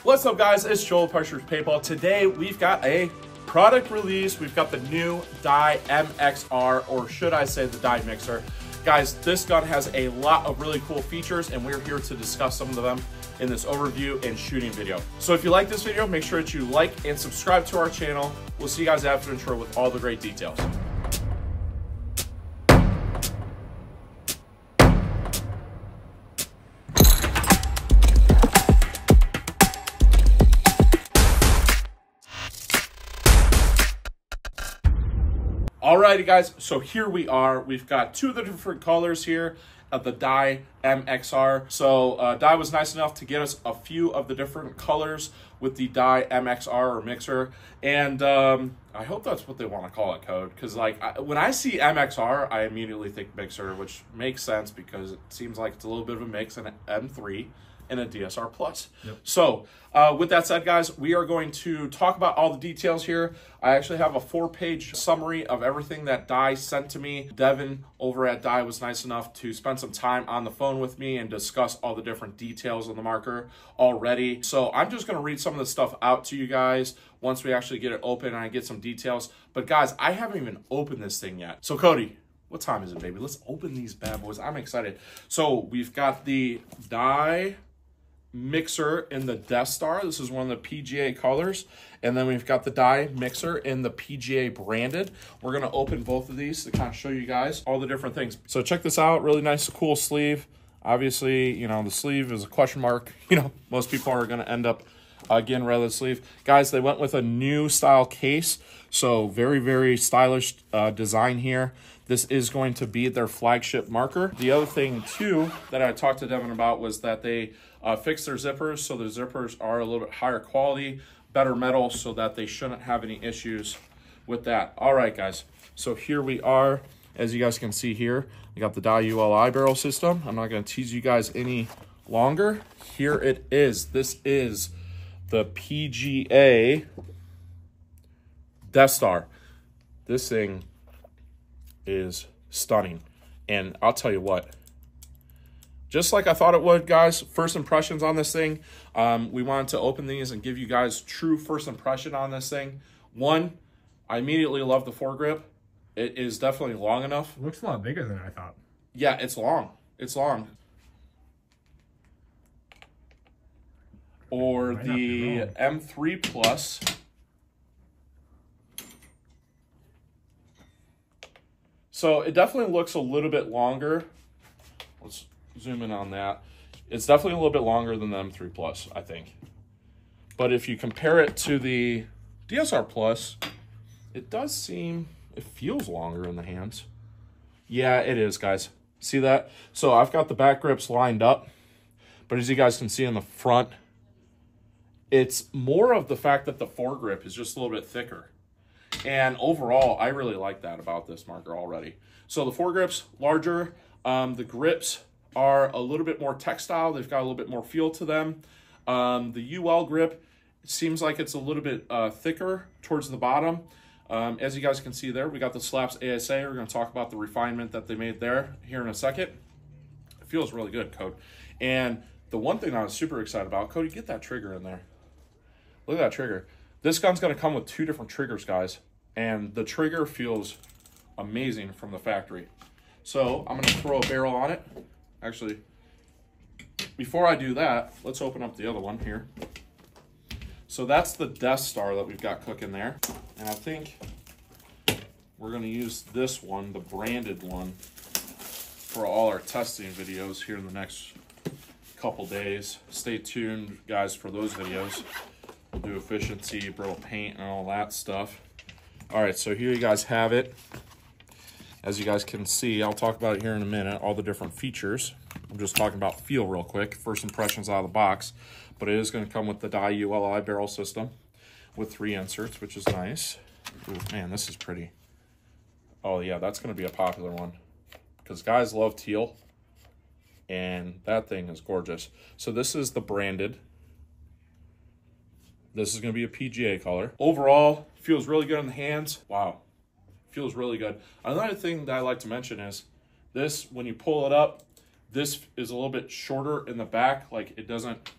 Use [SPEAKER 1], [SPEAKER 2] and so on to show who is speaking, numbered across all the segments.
[SPEAKER 1] What's up, guys? It's Joel Parshers Paintball. Today we've got a product release. We've got the new Dye MXR, or should I say the Dye Mixer. Guys, this gun has a lot of really cool features, and we're here to discuss some of them in this overview and shooting video. So if you like this video, make sure that you like and subscribe to our channel. We'll see you guys after the intro with all the great details. Alrighty, guys, so here we are. We've got two of the different colors here of the Dye MXR. So Dye was nice enough to get us a few of the different colors with the Dye MXR or mixer, and I hope that's what they want to call it, Code, because like when I see MXR, I immediately think mixer, which makes sense because it seems like it's a little bit of a mix in an M3 and a DSR Plus. Yep. So with that said, guys, we are going to talk about all the details here. I actually have a 4-page summary of everything that Dye sent to me. Devin over at Dye was nice enough to spend some time on the phone with me and discuss all the different details on the marker already. So I'm just going to read some of the stuff out to you guys once we actually get it open and I get some details. But guys, I haven't even opened this thing yet. So Cody, what time is it, baby? Let's open these bad boys. I'm excited. So we've got the Dye Mixer in the Death Star. This is one of the PGA colors. And then we've got the Dye Mixer in the PGA branded. We're going to open both of these to kind of show you guys all the different things. So check this out. Really nice, cool sleeve. Obviously, you know, the sleeve is a question mark. You know, most people are going to end up getting rid of the sleeve. Guys, they went with a new style case. So very, very stylish design here. This is going to be their flagship marker. The other thing, too, that I talked to Devin about was that they fixed their zippers. So the zippers are a little bit higher quality, better metal, so that they shouldn't have any issues with that. All right, guys. So here we are. As you guys can see here, we got the Dye ULI barrel system. I'm not going to tease you guys any longer. Here it is. This is the PGA Death Star. This thing is stunning, and I'll tell you what, just like I thought it would, guys, first impressions on this thing. We wanted to open these and give you guys true first impression on this thing. One, I immediately love the foregrip. It is definitely long enough.
[SPEAKER 2] It looks a lot bigger than I thought.
[SPEAKER 1] Yeah, it's long. It's long. Or the M3 Plus. So it definitely looks a little bit longer. Let's zoom in on that. It's definitely a little bit longer than the M3 Plus, I think. But if you compare it to the DSR Plus, it does seem, it feels longer in the hands. Yeah, it is, guys. See that? So I've got the back grips lined up, but as you guys can see in the front, it's more of the fact that the foregrip is just a little bit thicker. And overall, I really like that about this marker already. So the foregrip's larger. The grips are a little bit more textile. They've got a little bit more feel to them. The UL grip seems like it's a little bit thicker towards the bottom. As you guys can see there, we got the Slaps ASA. We're going to talk about the refinement that they made there here in a second. It feels really good, Code. And the one thing I was super excited about, Cody, get that trigger in there. Look at that trigger. This gun's going to come with 2 different triggers, guys. And the trigger feels amazing from the factory. So I'm going to throw a barrel on it. Actually, before I do that, let's open up the other one here. So that's the Death Star that we've got cooking there. And I think we're going to use this one, the branded one, for all our testing videos here in the next couple days. Stay tuned, guys, for those videos. We'll do efficiency, brittle paint, and all that stuff. All right, so here you guys have it. As you guys can see, I'll talk about it here in a minute, all the different features. I'm just talking about feel real quick, first impressions out of the box. But it is going to come with the Dye ULI barrel system with 3 inserts, which is nice. Ooh, man, this is pretty. Oh, yeah, that's going to be a popular one because guys love teal, and that thing is gorgeous. So this is the branded. This is going to be a PGA color. Overall, feels really good in the hands. Wow, feels really good. Another thing that I like to mention is this, when you pull it up, this is a little bit shorter in the back. Like it doesn't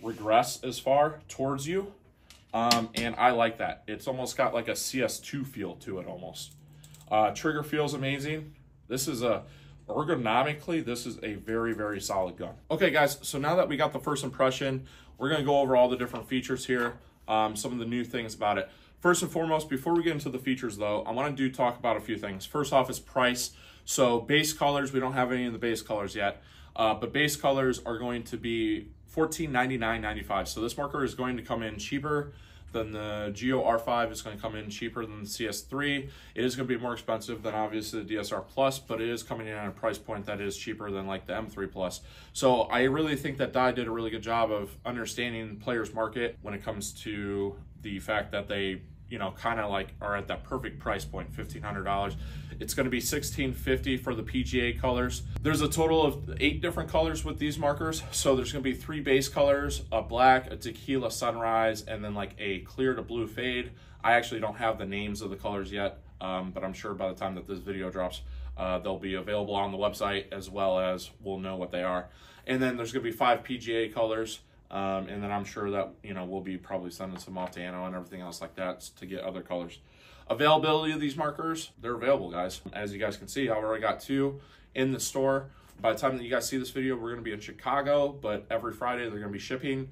[SPEAKER 1] regress as far towards you. And I like that. It's almost got like a CS2 feel to it almost. Trigger feels amazing. This is ergonomically, this is a very, very solid gun. Okay guys, so now that we got the first impression, we're gonna go over all the different features here, some of the new things about it. First and foremost, before we get into the features though, I wanna talk about a few things. First off is price. So base colors, we don't have any of the base colors yet, but base colors are going to be $1499.95. So this marker is going to come in cheaper than the Geo R5. Is going to come in cheaper than the CS3. It is going to be more expensive than obviously the DSR Plus, but it is coming in at a price point that is cheaper than like the M3 Plus. So I really think that Dye did a really good job of understanding players' market when it comes to the fact that they, you know, kind of like are at that perfect price point, $1,500. It's going to be $1,650 for the PGA colors. There's a total of 8 different colors with these markers. So there's going to be 3 base colors, a black, a tequila sunrise, and then like a clear to blue fade. I actually don't have the names of the colors yet, but I'm sure by the time that this video drops, they'll be available on the website, as well as we'll know what they are. And then there's going to be 5 PGA colors. And then I'm sure that, you know, we'll be probably sending some off to Anno and everything else like that to get other colors. Availability of these markers, they're available, guys. As you guys can see, I've already got 2 in the store. By the time that you guys see this video, we're going to be in Chicago, but every Friday they're going to be shipping.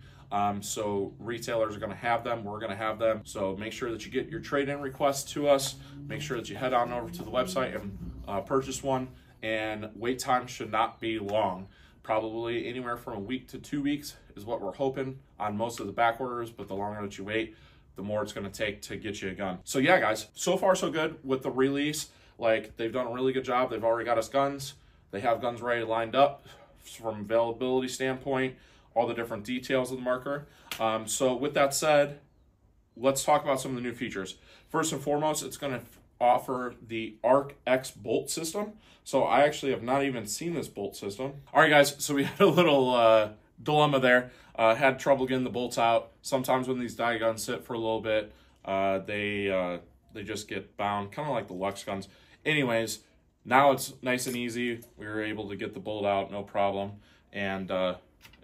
[SPEAKER 1] So retailers are going to have them. We're going to have them. So make sure that you get your trade-in requests to us. Make sure that you head on over to the website and purchase one. And wait time should not be long. Probably anywhere from a week to 2 weeks is what we're hoping on most of the back orders, but the longer that you wait, the more it's going to take to get you a gun. So yeah, guys, so far so good with the release. Like, they've done a really good job. They've already got us guns. They have guns ready lined up from availability standpoint, all the different details of the marker. So with that said, let's talk about some of the new features. First and foremost, it's going to offer the Arc X bolt system. So I actually have not even seen this bolt system. All right, guys, so we had a little dilemma there. Had trouble getting the bolts out. Sometimes when these Dye guns sit for a little bit, they just get bound, kind of like the Lux guns. Anyways, now it's nice and easy. We were able to get the bolt out, no problem, and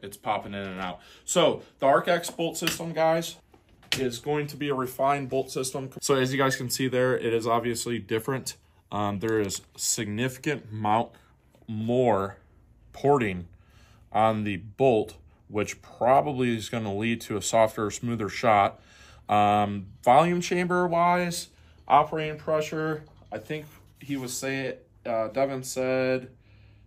[SPEAKER 1] it's popping in and out. So the Arc X bolt system, guys, is going to be a refined bolt system. So as you guys can see there, it is obviously different. There is significant amount more porting on the bolt, which probably is going to lead to a softer, smoother shot. Volume chamber wise, operating pressure, I think he was saying, Devin said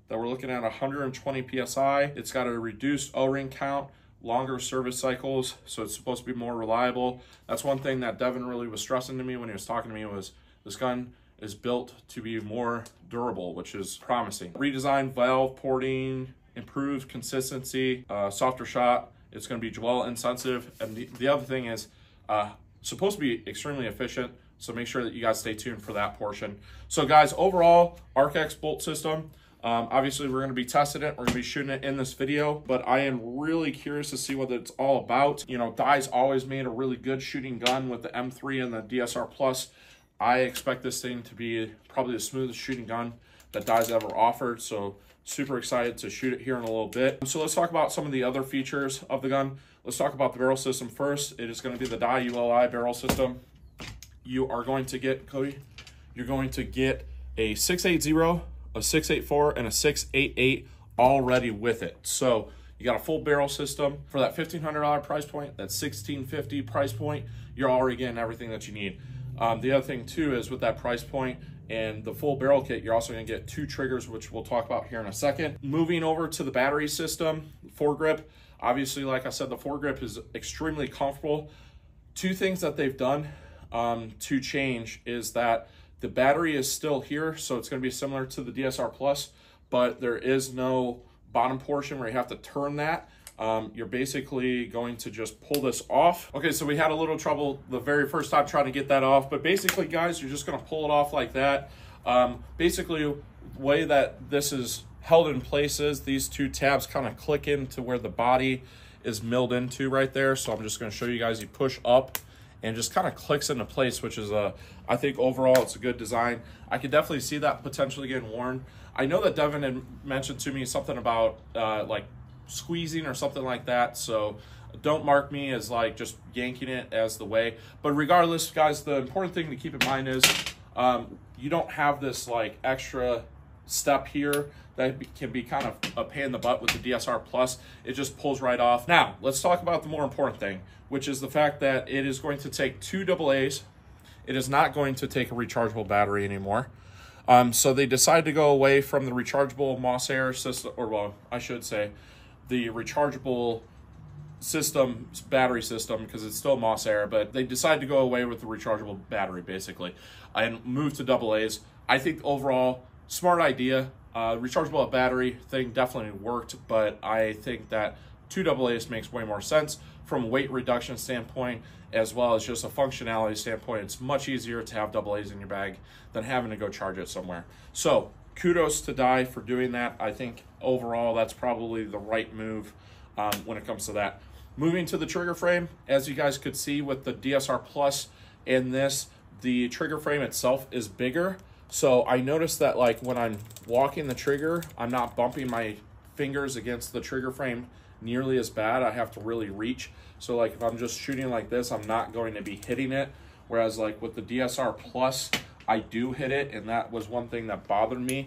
[SPEAKER 1] that we're looking at 120 PSI. It's got a reduced O-ring count, longer service cycles, so it's supposed to be more reliable. That's one thing that Devin really was stressing to me when he was talking to me, was this gun is built to be more durable, which is promising. Redesigned valve porting, improved consistency, softer shot. It's going to be dwell insensitive. And the other thing is supposed to be extremely efficient. So make sure that you guys stay tuned for that portion. So guys, overall, Arc X bolt system. Obviously, we're going to be testing it. We're going to be shooting it in this video, but I am really curious to see what it's all about. You know, Dye's always made a really good shooting gun with the M3 and the DSR Plus. I expect this thing to be probably the smoothest shooting gun that Dye's ever offered. So super excited to shoot it here in a little bit. So let's talk about some of the other features of the gun. Let's talk about the barrel system first. It is going to be the Dye ULI barrel system. You are going to get, Cody, you're going to get a 680, a 684, and a 688 already with it. So you got a full barrel system for that $1,500 price point, that $1,650 price point. You're already getting everything that you need. The other thing too is with that price point and the full barrel kit, you're also going to get 2 triggers, which we'll talk about here in a second. Moving over to the battery system, foregrip. Obviously, like I said, the foregrip is extremely comfortable. 2 things that they've done to change is that the battery is still here, so it's going to be similar to the DSR Plus, but there is no bottom portion where you have to turn that. You're basically going to just pull this off. Okay, so we had a little trouble the very first time trying to get that off, but basically, guys, you're just going to pull it off like that. Basically, the way that this is held in place is these 2 tabs kind of click into where the body is milled into right there. So I'm just going to show you guys. You push up and just kind of clicks into place, which is I think overall it's a good design. I could definitely see that potentially getting worn. I know that Devin had mentioned to me something about like squeezing or something like that. So Don't mark me as like just yanking it as the way. But regardless, guys, the important thing to keep in mind is you don't have this like extra step here that can be kind of a pain in the butt with the DSR Plus. It just pulls right off. Now, let's talk about the more important thing, which is the fact that it is going to take 2 AA's. It is not going to take a rechargeable battery anymore. So they decided to go away from the rechargeable Moss Air system, or well, I should say, the rechargeable system, battery system, because it's still Moss Air, but they decided to go away with the rechargeable battery, basically, and move to AA's. I think overall, smart idea. Rechargeable battery thing definitely worked, but I think that 2 AA's makes way more sense from a weight reduction standpoint, as well as just a functionality standpoint. It's much easier to have AA's in your bag than having to go charge it somewhere. So kudos to Dye for doing that. I think overall that's probably the right move when it comes to that. Moving to the trigger frame, as you guys could see with the DSR Plus in this, the trigger frame itself is bigger. So I noticed that like when I'm walking the trigger, I'm not bumping my fingers against the trigger frame nearly as bad. I have to really reach. So like if I'm just shooting like this, I'm not going to be hitting it. Whereas like with the DSR Plus, I do hit it, and that was one thing that bothered me.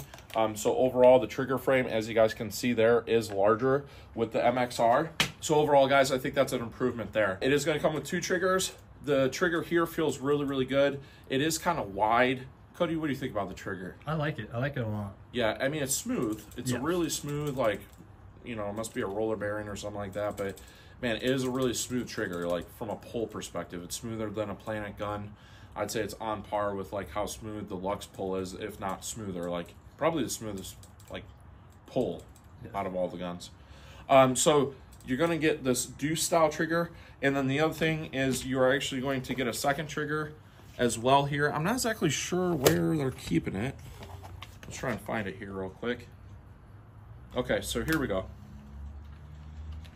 [SPEAKER 1] So overall, the trigger frame, as you guys can see there, is larger with the MXR. So overall, guys, I think that's an improvement there. It is going to come with 2 triggers. The trigger here feels really, really good. It is kind of wide. Cody, what do you think about the trigger?
[SPEAKER 2] I like it. I like it a lot.
[SPEAKER 1] Yeah, I mean, it's smooth. It's a really smooth, like, you know, it must be a roller bearing or something like that. But, man, it is a really smooth trigger, like, from a pull perspective. It's smoother than a Planet gun. I'd say it's on par with, like, how smooth the Lux pull is, if not smoother. Like, probably the smoothest, like, pull out of all the guns. So you're going to get this deuce-style trigger. And then the other thing is you are actually going to get a second trigger as well here. I'm not exactly sure where they're keeping it. Let's try and find it here real quick. Okay, so here we go.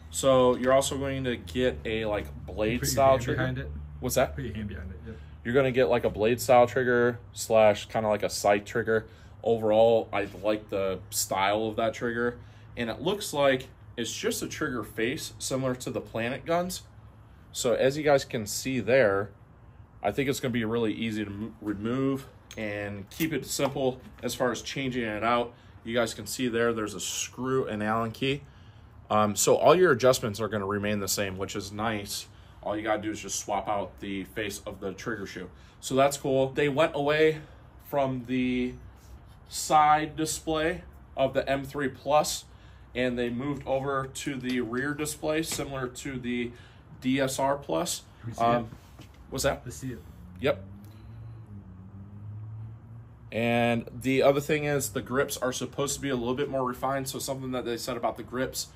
[SPEAKER 1] So you're also going to get a like blade style trigger
[SPEAKER 2] behind it.
[SPEAKER 1] What's that?
[SPEAKER 2] Put your hand behind it. Yeah.
[SPEAKER 1] You're going to get like a blade style trigger slash kind of like a sight trigger. Overall, I like the style of that trigger, and it looks like it's just a trigger face similar to the Planet guns. So as you guys can see there, I think it's going to be really easy to remove and keep it simple as far as changing it out. You guys can see there, there's a screw and Allen key. So all your adjustments are going to remain the same, which is nice. All you got to do is just swap out the face of the trigger shoe. So that's cool. They went away from the side display of the M3 Plus, and they moved over to the rear display, similar to the DSR Plus. What's that?
[SPEAKER 2] To see it.
[SPEAKER 1] Yep. And the other thing is the grips are supposed to be a little bit more refined. So something that they said about the grips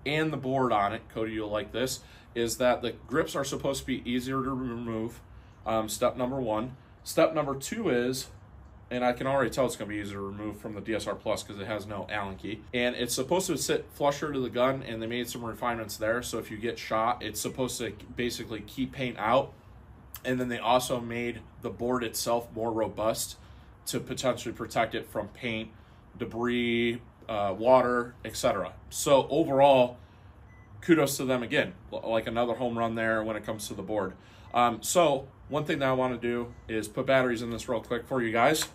[SPEAKER 1] and the board on it, Cody, you'll like this, is that the grips are supposed to be easier to remove. Step number 1. Step number 2 is, and I can already tell it's going to be easier to remove from the DSR Plus because it has no Allen key. And it's supposed to sit flusher to the gun, and they made some refinements there. So if you get shot, it's supposed to basically keep paint out. And then they also made the board itself more robust to potentially protect it from paint, debris, water, etc. So overall, kudos to them again. Like another home run there when it comes to the board. So one thing that I want to do is put batteries in this real quick for you guys.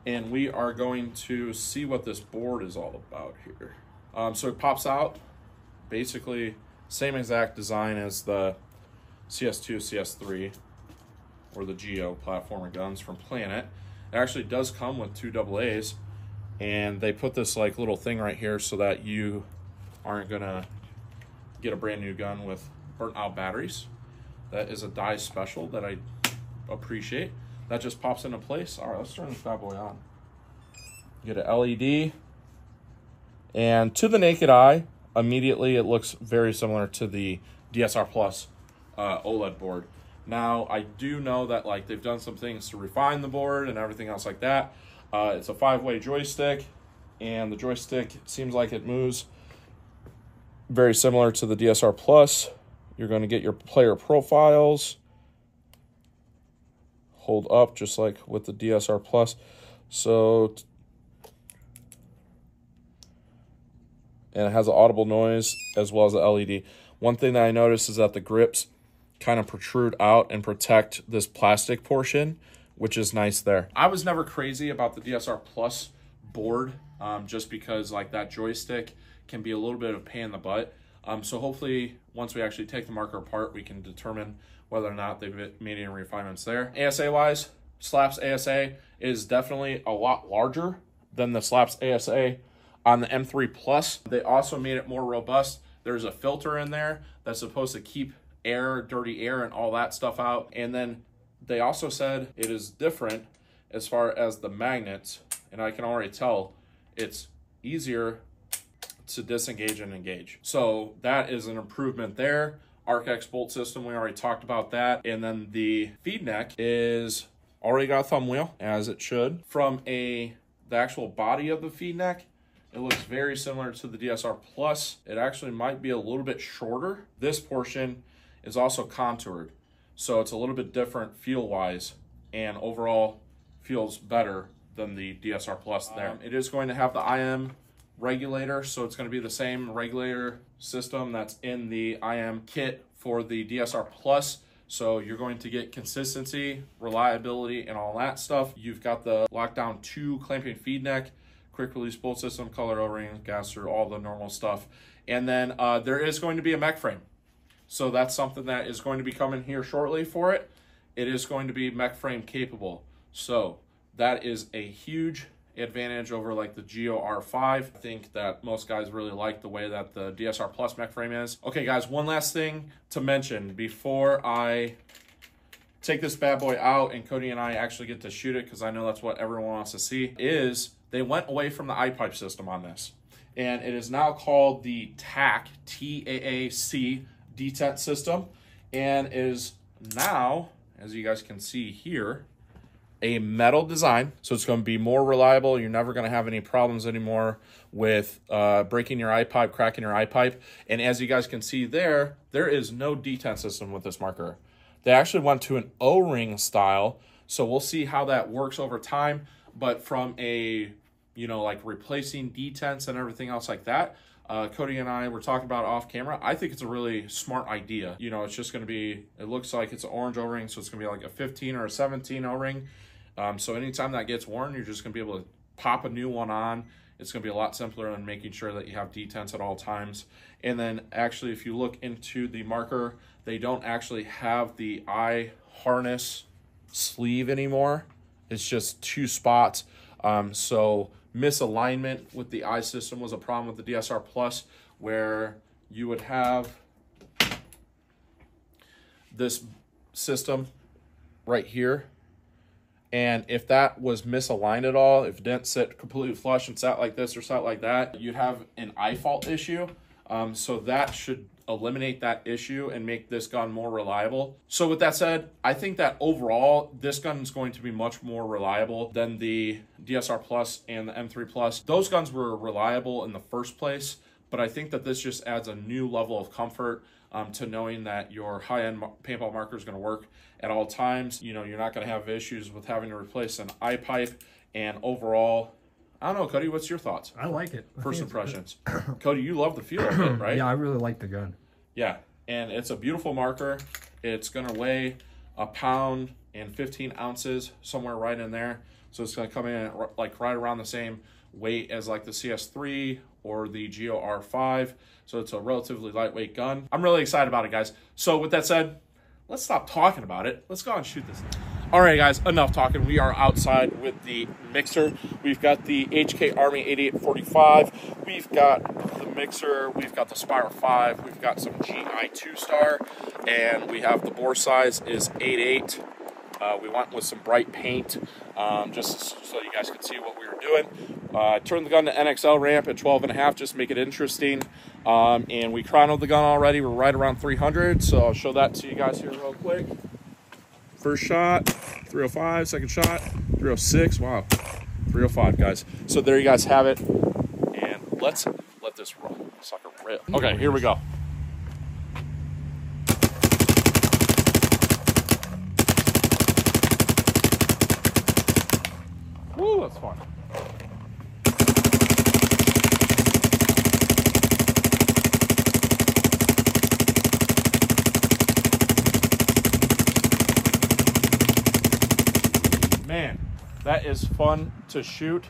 [SPEAKER 1] And we are going to see what this board is all about here. So it pops out. Basically, same exact design as the CS2, CS3, or the Geo platformer guns from Planet. It actually does come with 2 AA's, and they put this like little thing right here so that you aren't gonna get a brand new gun with burnt out batteries. That is a Dye special that I appreciate. That just pops into place. All right, let's turn this bad boy on. Get an LED, and to the naked eye, immediately it looks very similar to the DSR Plus OLED board. Now, I do know that like they've done some things to refine the board and everything else like that. It's a 5-way joystick, and the joystick seems like it moves very similar to the DSR Plus. You're going to get your player profiles. Hold up just like with the DSR Plus. So, and it has an audible noise as well as the LED. One thing that I noticed is that the grips kind of protrude out and protect this plastic portion, which is nice there. I was never crazy about the DSR Plus board, just because like that joystick can be a little bit of a pain in the butt. So hopefully once we actually take the marker apart, we can determine whether or not they've made any refinements there. ASA wise, Slaps ASA is definitely a lot larger than the Slaps ASA on the M3 Plus. They also made it more robust. There's a filter in there that's supposed to keep air, dirty air, and all that stuff out. And then they also said it is different as far as the magnets, and I can already tell it's easier to disengage and engage. So that is an improvement there. ArcX bolt system, we already talked about that. And then the feed neck is already got a thumb wheel, as it should. From the actual body of the feed neck, it looks very similar to the DSR Plus. It actually might be a little bit shorter. This portion is also contoured, so it's a little bit different feel-wise, and overall feels better than the DSR Plus there. It is going to have the IM regulator, so it's going to be the same regulator system that's in the IM kit for the DSR Plus. So you're going to get consistency, reliability, and all that stuff. You've got the Lockdown 2 clamping feed neck, quick release bolt system, color O-ring, gasser, all the normal stuff. And then there is going to be a mech frame. So that's something that is going to be coming here shortly for it. It is going to be mech frame capable. So that is a huge advantage over like the Geo R5. I think that most guys really like the way that the DSR Plus mech frame is. Okay guys, one last thing to mention before I take this bad boy out and Cody and I actually get to shoot it, because I know that's what everyone wants to see, is they went away from the I-pipe system on this. And it is now called the TAC, T-A-A-C detent system, and is now, as you guys can see here, a metal design. So it's going to be more reliable. You're never going to have any problems anymore with breaking your I-pipe, cracking your I-pipe. And as you guys can see there is no detent system with this marker. They actually went to an O-ring style, so we'll see how that works over time. But from a, like replacing detents and everything else like that, Cody and I were talking about off camera. I think it's a really smart idea. It's just going to be, it looks like it's an orange O-ring, so it's going to be like a 15 or a 17 O-ring. So anytime that gets worn, you're just going to be able to pop a new one on. It's going to be a lot simpler than making sure that you have detents at all times. And then actually, if you look into the marker, they don't actually have the eye harness sleeve anymore. It's just 2 spots. So misalignment with the eye system was a problem with the DSR Plus, where you would have this system right here, and if that was misaligned at all, if it didn't sit completely flush and sat like this or sat like that, you'd have an eye fault issue. So that should eliminate that issue and make this gun more reliable. So with that said, I think that overall this gun is going to be much more reliable than the DSR Plus and the M3 Plus. Those guns were reliable in the first place, but I think that this just adds a new level of comfort to knowing that your high-end paintball marker is going to work at all times. You're not going to have issues with having to replace an eye pipe. And overall, I don't know, Cody, what's your thoughts?
[SPEAKER 2] I like it.
[SPEAKER 1] First impressions. Cody, you love the feel of it, right?
[SPEAKER 2] Yeah, I really like the gun.
[SPEAKER 1] Yeah, and it's a beautiful marker. It's going to weigh 1 pound and 15 ounces, somewhere right in there. So it's going to come in at like right around the same weight as like the CS3 or the Geo R5. So it's a relatively lightweight gun. I'm really excited about it, guys. So with that said, let's stop talking about it. Let's go and shoot this thing. All right, guys, enough talking. We are outside with the mixer. We've got the HK Army 8845. We've got the mixer. We've got the Spiral 5. We've got some GI 2-star. And we have the bore size is 8.8. We went with some bright paint just so you guys could see what we were doing. Turned the gun to NXL ramp at 12.5, just make it interesting. And we chronoed the gun already. We're right around 300, so I'll show that to you guys here real quick. First shot, 305. Second shot, 306. Wow, 305, guys. So there you guys have it. And let's let this run. Sucker rip. Okay, here we go. Woo, that's fun. man, that is fun to shoot.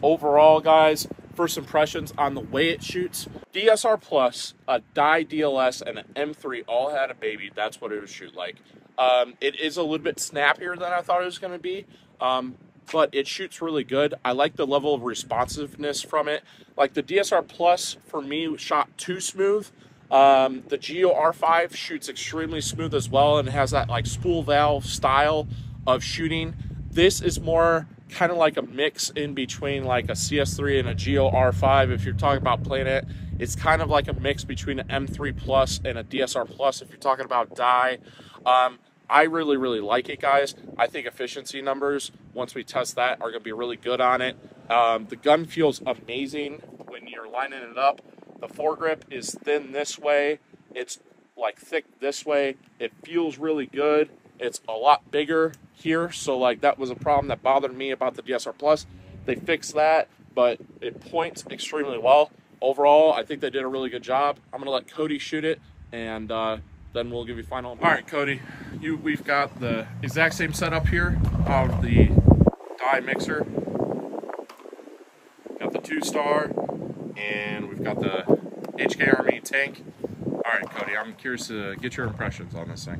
[SPEAKER 1] Overall, guys, first impressions on the way it shoots. DSR Plus, a Dye DLS, and an M3 all had a baby. That's what it would shoot like. It is a little bit snappier than I thought it was going to be, but it shoots really good. I like the level of responsiveness from it. Like the DSR Plus, for me, shot too smooth. The Geo R5 shoots extremely smooth as well, and it has that like spool valve style of shooting. This is more kind of like a mix in between like a CS3 and a Geo R5. If you're talking about playing it, it's kind of like a mix between an M3 Plus and a DSR Plus if you're talking about Dye. I really like it, guys. I think efficiency numbers, once we test that, are going to be really good on it. The gun feels amazing when you're lining it up. The foregrip is thin this way. It's like thick this way. It feels really good. It's a lot bigger here, so like that was a problem that bothered me about the DSR Plus. They fixed that, but it points extremely well. Overall, I think they did a really good job. I'm gonna let Cody shoot it, and then we'll give you final. All right, Cody, we've got the exact same setup here of the Dye mixer. Got the 2-star, and we've got the HK Army tank. All right, Cody, I'm curious to get your impressions on this thing.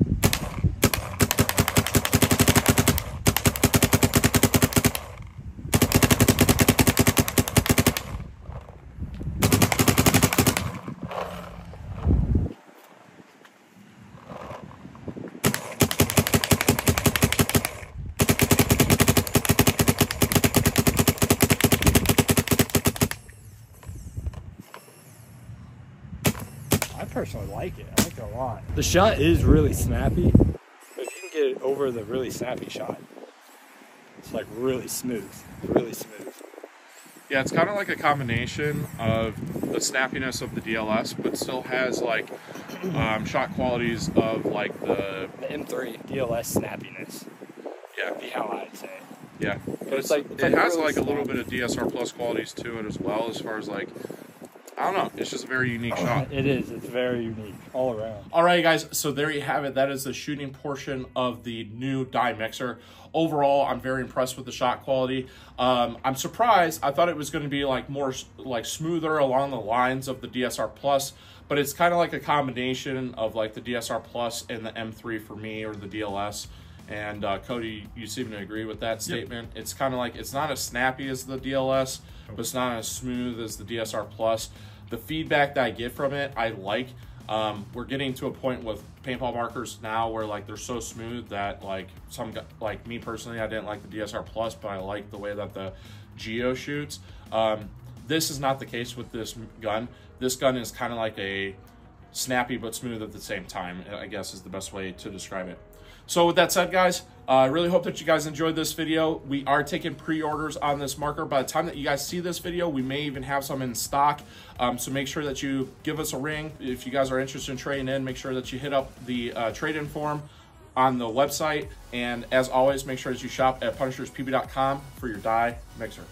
[SPEAKER 2] I personally like it. I like it a lot. The shot is really snappy, but if you can get it over the really snappy shot, it's like really smooth, really smooth.
[SPEAKER 1] Yeah, it's kind of like a combination of the snappiness of the DLS, but still has like shot qualities of like the
[SPEAKER 2] M3 DLS snappiness.
[SPEAKER 1] Yeah,
[SPEAKER 2] would be how I'd say it.
[SPEAKER 1] Yeah, but it has like a little bit of DSR Plus qualities to it as well, as far as like, I don't know, it's just a very unique shot.
[SPEAKER 2] It is, it's very unique all around.
[SPEAKER 1] All right, guys, so there you have it. That is the shooting portion of the new Dye mixer. Overall, I'm very impressed with the shot quality. I'm surprised. I thought it was going to be like more like smoother along the lines of the DSR Plus, but it's kind of like a combination of like the DSR Plus and the M3 for me, or the DLS. And Cody, you seem to agree with that statement. Yep. It's kind of like, it's not as snappy as the DLS, but it's not as smooth as the DSR Plus. The feedback that I get from it, I like. We're getting to a point with paintball markers now where like they're so smooth that like like me personally, I didn't like the DSR Plus, but I like the way that the Geo shoots. This is not the case with this gun. This gun is kind of like a snappy but smooth at the same time, I guess is the best way to describe it. So with that said, guys, I really hope that you guys enjoyed this video. We are taking pre-orders on this marker. By the time that you guys see this video, we may even have some in stock. So make sure that you give us a ring. If you guys are interested in trading in, make sure that you hit up the trade-in form on the website. And as always, make sure that you shop at punisherspb.com for your Dye mixer.